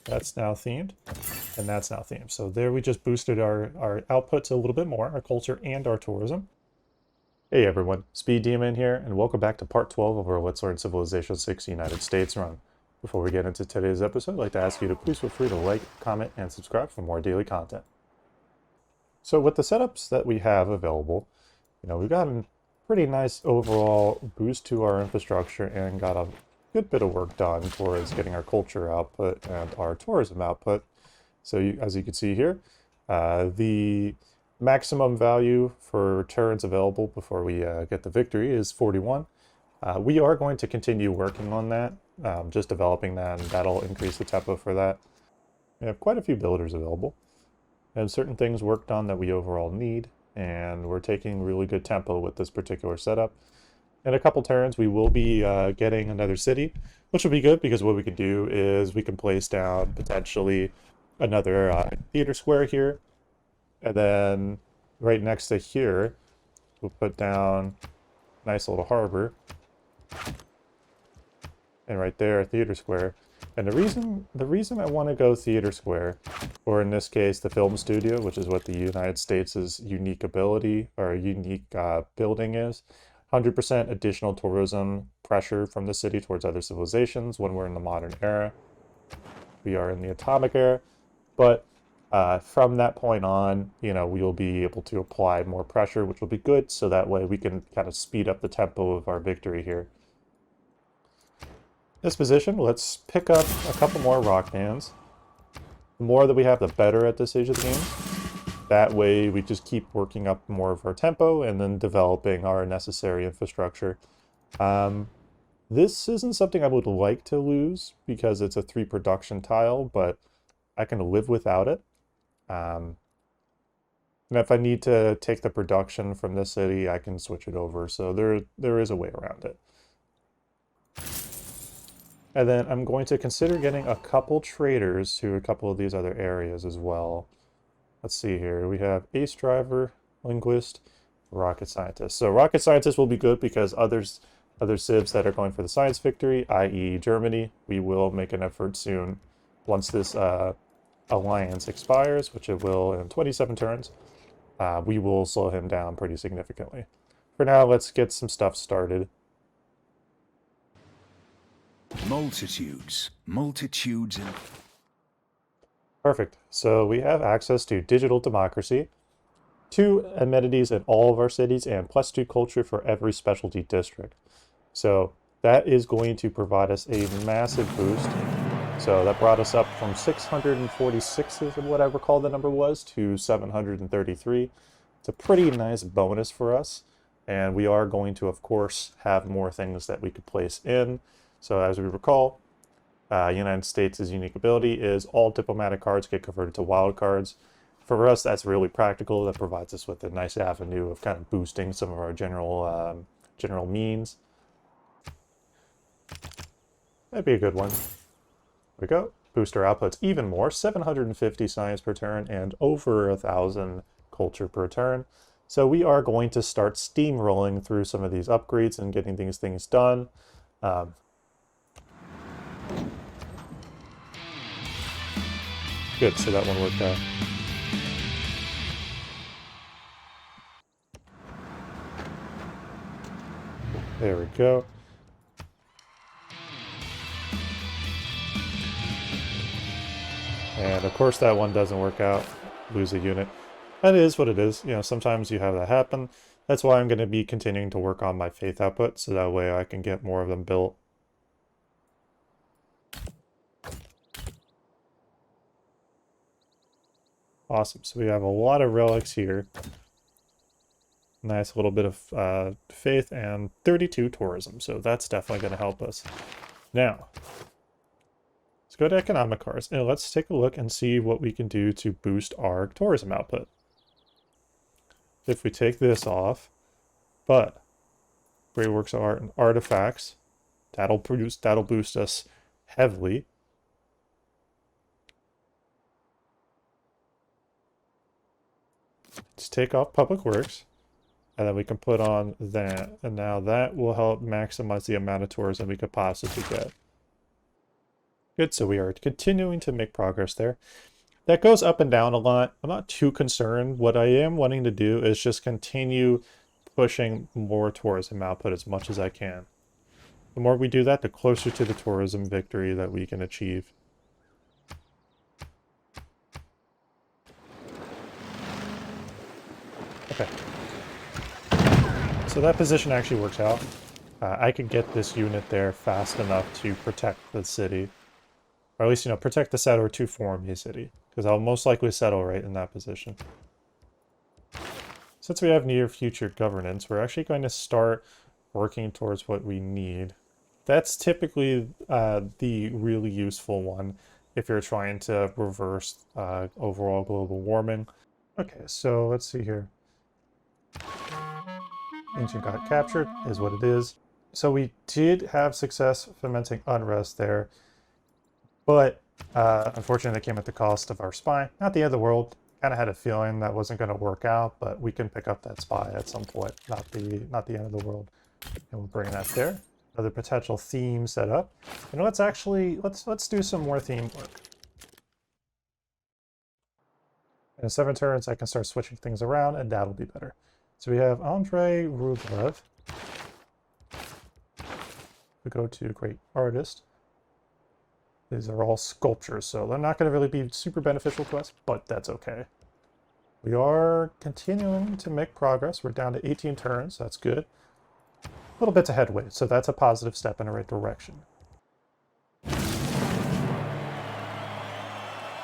That's now themed, and that's now themed. So there we just boosted our outputs a little bit more, our culture and our tourism. Hey everyone, SpeeDMan here, and welcome back to part 12 of our Let's Learn Civilization 6 United States run. Before we get into today's episode, I'd like to ask you to please feel free to like, comment, and subscribe for more daily content. So with the setups that we have available, we've gotten pretty nice overall boost to our infrastructure and got a good bit of work done towards getting our culture output and our tourism output. So as you can see here, the maximum value for turns available before we get the victory is 41. We are going to continue working on that, just developing that, and that'll increase the tempo for that. We have quite a few builders available, and certain things worked on that we overall need, and we're taking really good tempo with this particular setup. In a couple turns, we will be getting another city, which will be good because what we can do is we can place down potentially another theater square here, and then right next to here, we'll put down a nice little harbor, and right there, a theater square. And the reason I want to go theater square, or in this case, the film studio, which is what the United States' unique ability or unique building is, 100% additional tourism pressure from the city towards other civilizations when we're in the modern era. We are in the atomic era, but from that point on, we will be able to apply more pressure, which will be good, so that way we can kind of speed up the tempo of our victory here. This position, let's pick up a couple more rock bands. The more that we have, the better at this stage of the game. That way we just keep working up more of our tempo and then developing our necessary infrastructure. This isn't something I would like to lose because it's a 3 production tile, but I can live without it. And if I need to take the production from this city, I can switch it over. So there is a way around it. And then I'm going to consider getting a couple traders to a couple of these other areas as well. Let's see here. We have Ace Driver, Linguist, Rocket Scientist. So Rocket Scientist will be good because other civs that are going for the science victory, i.e. Germany, we will make an effort soon once this alliance expires, which it will in 27 turns. We will slow him down pretty significantly. For now, let's get some stuff started. Multitudes. Perfect. So we have access to digital democracy, 2 amenities in all of our cities, and +2 culture for every specialty district. So that is going to provide us a massive boost. So that brought us up from 646, is what I recall the number was, to 733. It's a pretty nice bonus for us. And we are going to, of course, have more things that we could place in. So as we recall, United States' unique ability is all diplomatic cards get converted to wild cards. For us, that's really practical. That provides us with a nice avenue of kind of boosting some of our general means. That'd be a good one. There we go. Boost our outputs even more. 750 science per turn and over 1,000 culture per turn. So we are going to start steamrolling through some of these upgrades and getting these things done. Good, so that one worked out. There we go. And of course that one doesn't work out. Lose a unit. That is what it is. Sometimes you have that happen. That's why I'm going to be continuing to work on my faith output, so that way I can get more of them built. Awesome. So we have a lot of relics here. Nice little bit of faith and 32 tourism. So that's definitely going to help us. Now, let's go to economic cards and let's take a look and see what we can do to boost our tourism output. If we take this off, but Great Works of Art and Artifacts, that'll boost us heavily. Let's take off Public Works, and then we can put on that, and now that will help maximize the amount of tourism we could possibly get. Good, so we are continuing to make progress there. That goes up and down a lot. I'm not too concerned. What I am wanting to do is just continue pushing more tourism output as much as I can. The more we do that, the closer to the tourism victory that we can achieve. Okay. So that position actually works out. I could get this unit there fast enough to protect the city. Or at least, you know, protect the settler to form a city. Because I'll most likely settle right in that position. Since we have near future governance, we're actually going to start working towards what we need. That's typically the really useful one if you're trying to reverse overall global warming. Okay, so let's see here. Ancient got captured is what it is. So we did have success fomenting unrest there, but unfortunately it came at the cost of our spy. Not the end of the world. Kind of had a feeling that wasn't going to work out, but we can pick up that spy at some point. Not the end of the world. And we'll bring that there. Another potential theme set up. You know, let's do some more theme work. In 7 turns, I can start switching things around, and that'll be better. So we have Andrei Rublev. We go to Great Artist. These are all sculptures, so they're not going to really be super beneficial to us, but that's okay. We are continuing to make progress. We're down to 18 turns, so that's good. A little bit to headway, so that's a positive step in the right direction.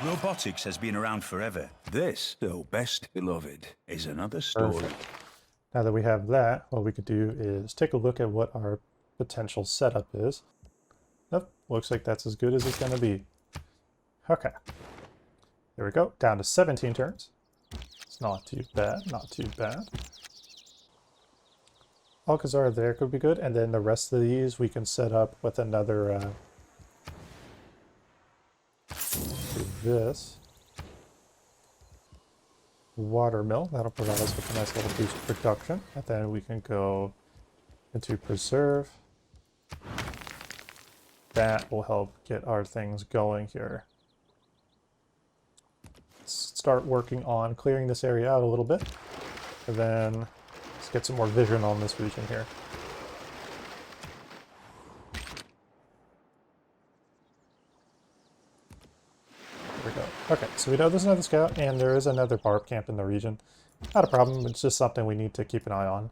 Robotics has been around forever. This, though best beloved, is another story. Perfect. Now that we have that, what we could do is take a look at what our potential setup is. Nope, looks like that's as good as it's going to be. Okay. There we go, down to 17 turns. It's not too bad, not too bad. Alcazar there could be good, and then the rest of these we can set up with another this water mill. That'll provide us with a nice little boost of production, and then we can go into preserve. That will help get our things going here. Let's start working on clearing this area out a little bit, and then let's get some more vision on this region here. There we go. Okay, so we know there's another scout, and there is another barb camp in the region. Not a problem, it's just something we need to keep an eye on.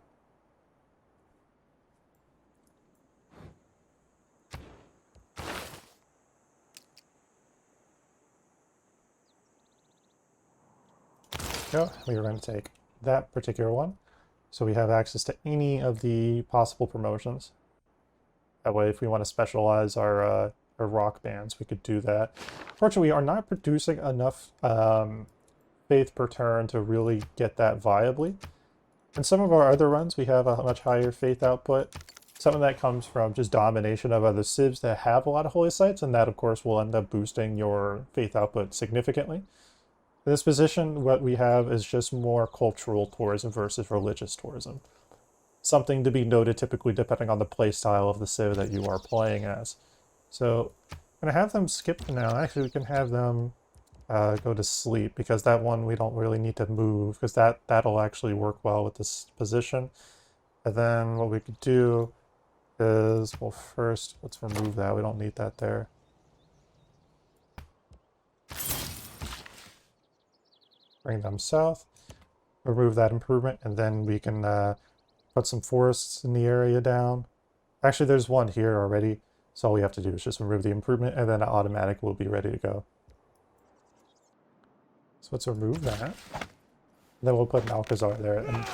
Go. We are going to take that particular one, so we have access to any of the possible promotions. That way, if we want to specialize our rock bands, we could do that. Fortunately, we are not producing enough faith per turn to really get that viably. In some of our other runs, we have a much higher faith output. Some of that comes from just domination of other civs that have a lot of holy sites, and that, of course, will end up boosting your faith output significantly. In this position, what we have is just more cultural tourism versus religious tourism. Something to be noted typically depending on the playstyle of the civ that you are playing as. So I'm going to have them skip now. Actually, we can have them go to sleep, because that one we don't really need to move, because that'll actually work well with this position. And then what we could do is, well, first, let's remove that. We don't need that there. Bring them south, remove that improvement, and then we can put some forests in the area down. Actually, there's one here already, so all we have to do is just remove the improvement, and then an automatic will be ready to go. So let's remove that. And then we'll put an Alcazar there, and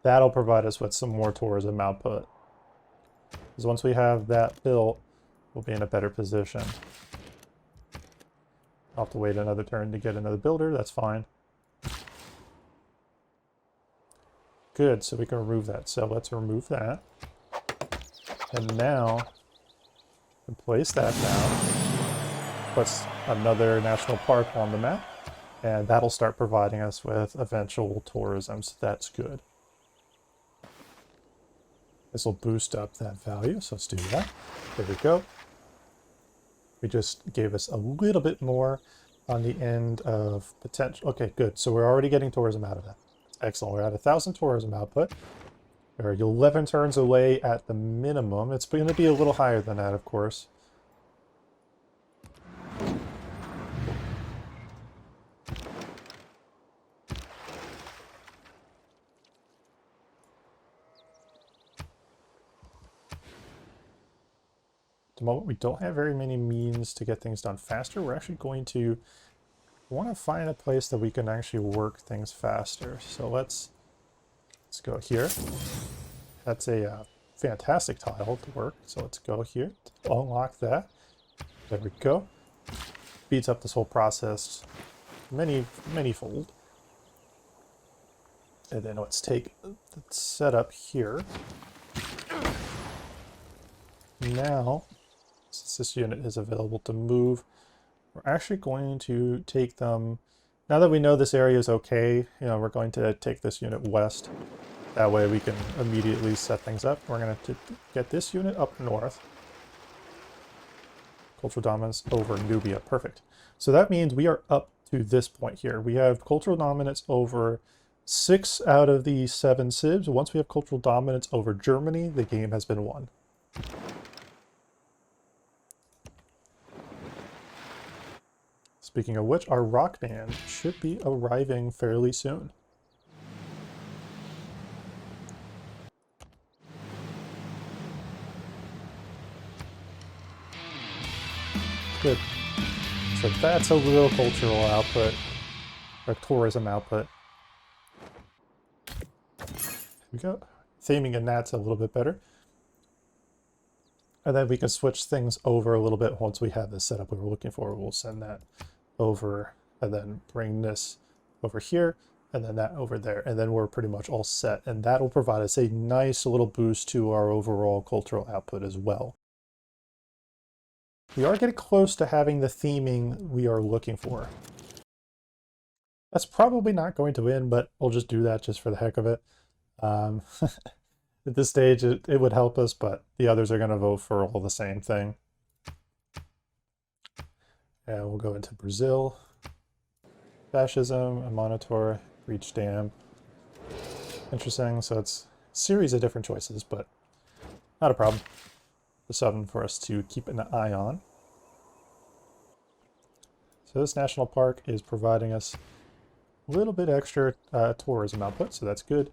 that'll provide us with some more tourism output. Because once we have that built, we'll be in a better position. I'll have to wait another turn to get another builder, that's fine. Good, so we can remove that. So let's remove that. And now, we can place that down. Puts another national park on the map. And that'll start providing us with eventual tourism, so that's good. This will boost up that value, so let's do that. There we go. We just gave us a little bit more on the end of potential. Okay, good. So we're already getting tourism out of that. Excellent. We're at 1,000 tourism output. We're 11 turns away at the minimum. It's going to be a little higher than that, of course. At the moment, we don't have very many means to get things done faster. We're actually going to want to find a place that we can actually work things faster. So let's go here. That's a fantastic tile to work. So let's go here, unlock that. There we go. Speeds up this whole process many-fold. And then let's take the setup here. Now, since this unit is available to move, we're actually going to take them, now that we know this area is okay, we're going to take this unit west. That way we can immediately set things up. We're going to get this unit up north. Cultural dominance over Nubia, perfect. So that means we are up to this point here. We have cultural dominance over 6 out of the 7 civs. Once we have cultural dominance over Germany, the game has been won. Speaking of which, our rock band should be arriving fairly soon. Good. So that's a little cultural output, or tourism output. Here we go. Theming and that's a little bit better. And then we can switch things over a little bit once we have this setup we were looking for. We'll send that over and then bring this over here and then that over there. And then we're pretty much all set. And that will provide us a nice little boost to our overall cultural output as well. We are getting close to having the theming we are looking for. That's probably not going to win, but we'll just do that just for the heck of it. At this stage, it would help us, but the others are going to vote for all the same thing. And we'll go into Brazil. Fascism, a monitor, breach dam. Interesting, so it's a series of different choices, but not a problem. Just something for us to keep an eye on. So this national park is providing us a little bit extra tourism output, so that's good.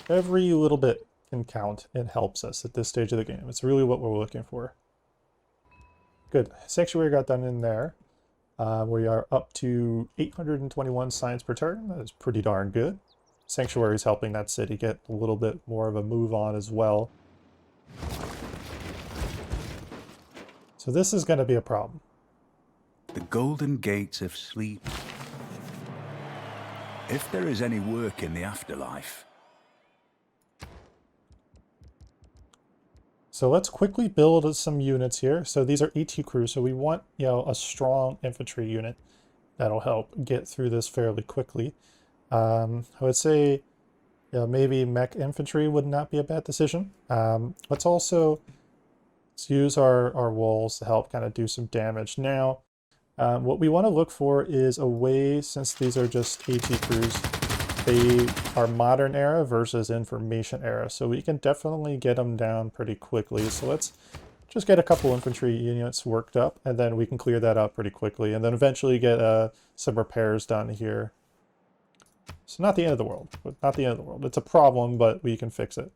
Every little bit can count and helps us at this stage of the game. It's really what we're looking for. Good. Sanctuary got done in there. We are up to 821 science per turn. That is pretty darn good. Sanctuary is helping that city get a little bit more of a move on as well. So this is going to be a problem. The golden gates of sleep. If there is any work in the afterlife. So let's quickly build some units here. So these are ET crews, so we want, a strong infantry unit that'll help get through this fairly quickly. I would say, maybe mech infantry would not be a bad decision. Let's use our walls to help kind of do some damage. Now, what we want to look for is a way, since these are just AT crews, they are modern era versus information era, so we can definitely get them down pretty quickly. So let's just get a couple infantry units worked up, and then we can clear that up pretty quickly, and then eventually get some repairs done here. So not the end of the world, not the end of the world. It's a problem, but we can fix it.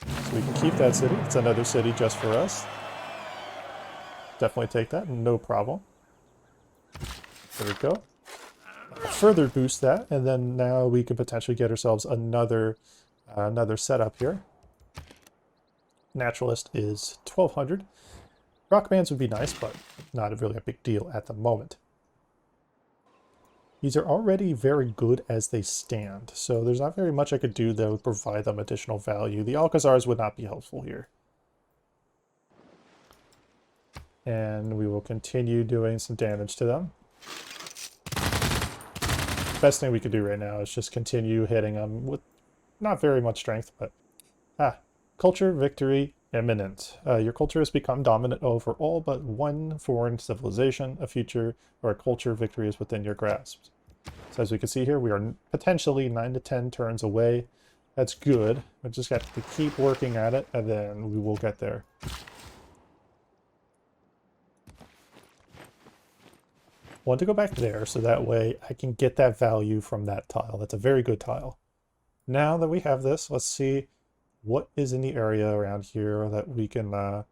So we can keep that city. It's another city just for us. Definitely take that, no problem. There we go. Further boost that, and then now we can potentially get ourselves another setup here. Naturalist is 1200. Rock bands would be nice, but not really a big deal at the moment. These are already very good as they stand, so there's not very much I could do that would provide them additional value. The Alcazars would not be helpful here. And we will continue doing some damage to them. Best thing we could do right now is just continue hitting them with not very much strength, but culture, victory, imminent. Your culture has become dominant over all but one foreign civilization. A future or a culture victory is within your grasp. So as we can see here, we are potentially 9 to 10 turns away. That's good. We just got to keep working at it, and then we will get there. Want to go back there so that way I can get that value from that tile. That's a very good tile. Now that we have this, let's see what is in the area around here that we can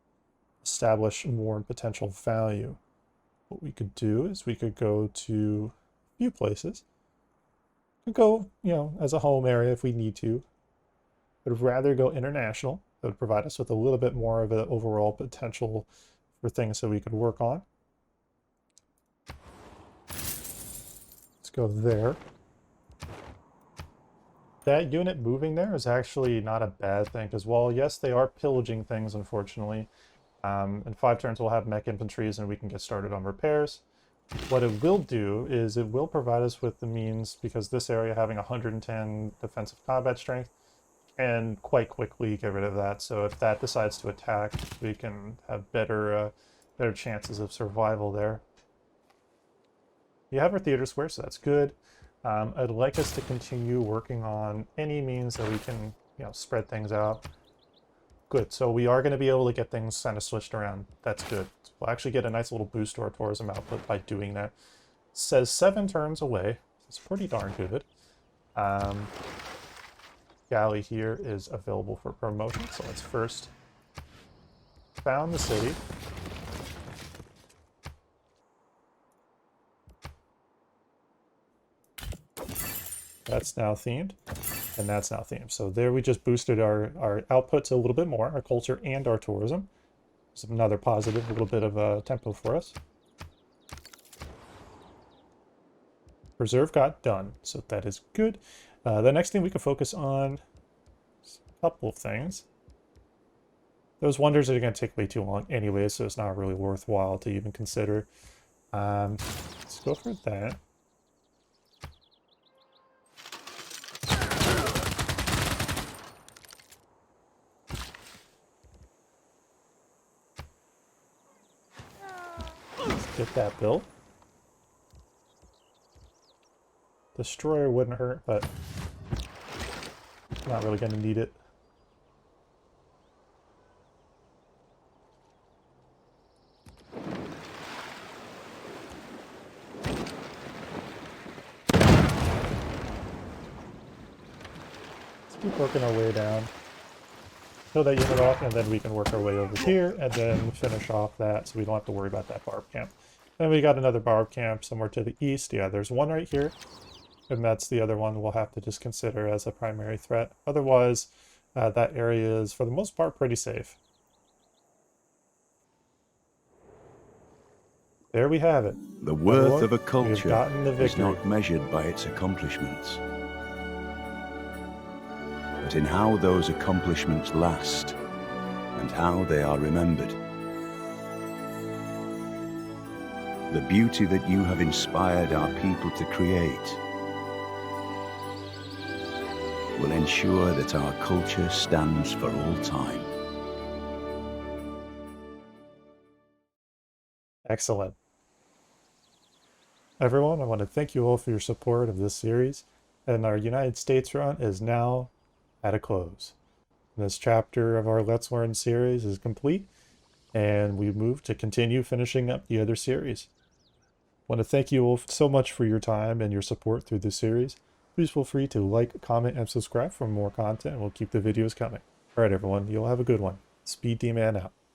establish more potential value. What we could do is we could go to a few places. We could go, you know, as a home area if we need to. I'd rather go international. That would provide us with a little bit more of an overall potential for things that we could work on. Let's go there. That unit moving there is actually not a bad thing, because while, yes, they are pillaging things, unfortunately, in 5 turns we'll have mech infantries and we can get started on repairs. What it will do is it will provide us with the means, because this area having 110 defensive combat strength, and quite quickly get rid of that. So if that decides to attack, we can have better chances of survival there. You have our theater square, so that's good. I'd like us to continue working on any means that we can, you know, spread things out. Good, so we are going to be able to get things kind of switched around. That's good. We'll actually get a nice little boost to our tourism output by doing that. It says 7 turns away. It's pretty darn good. Galley here is available for promotion, so let's first found the city. That's now themed, and that's now themed. So there we just boosted our outputs a little bit more, our culture and our tourism. It's another positive, a little bit of a tempo for us. Preserve got done, so that is good. The next thing we can focus on is a couple of things. Those wonders are going to take way too long anyway, so it's not really worthwhile to even consider. Let's go for that. Get that built. Destroyer wouldn't hurt, but not really going to need it. Let's keep working our way down. Kill that unit off, and then we can work our way over here, and then finish off that, so we don't have to worry about that barb camp. Then we got another barb camp somewhere to the east. Yeah, there's one right here, and that's the other one we'll have to just consider as a primary threat. Otherwise, that area is, for the most part, pretty safe. There we have it. The worth Everyone, of a we've culture gotten the is victory. not measured by its accomplishments, but in how those accomplishments last and how they are remembered. The beauty that you have inspired our people to create will ensure that our culture stands for all time. Excellent. Everyone, I want to thank you all for your support of this series, and our United States run is now at a close. This chapter of our Let's Learn series is complete, and we move to continue finishing up the other series. I want to thank you all so much for your time and your support through this series. Please feel free to like, comment, and subscribe for more content, and we'll keep the videos coming. All right, everyone, you'll have a good one. SpeeDMan out.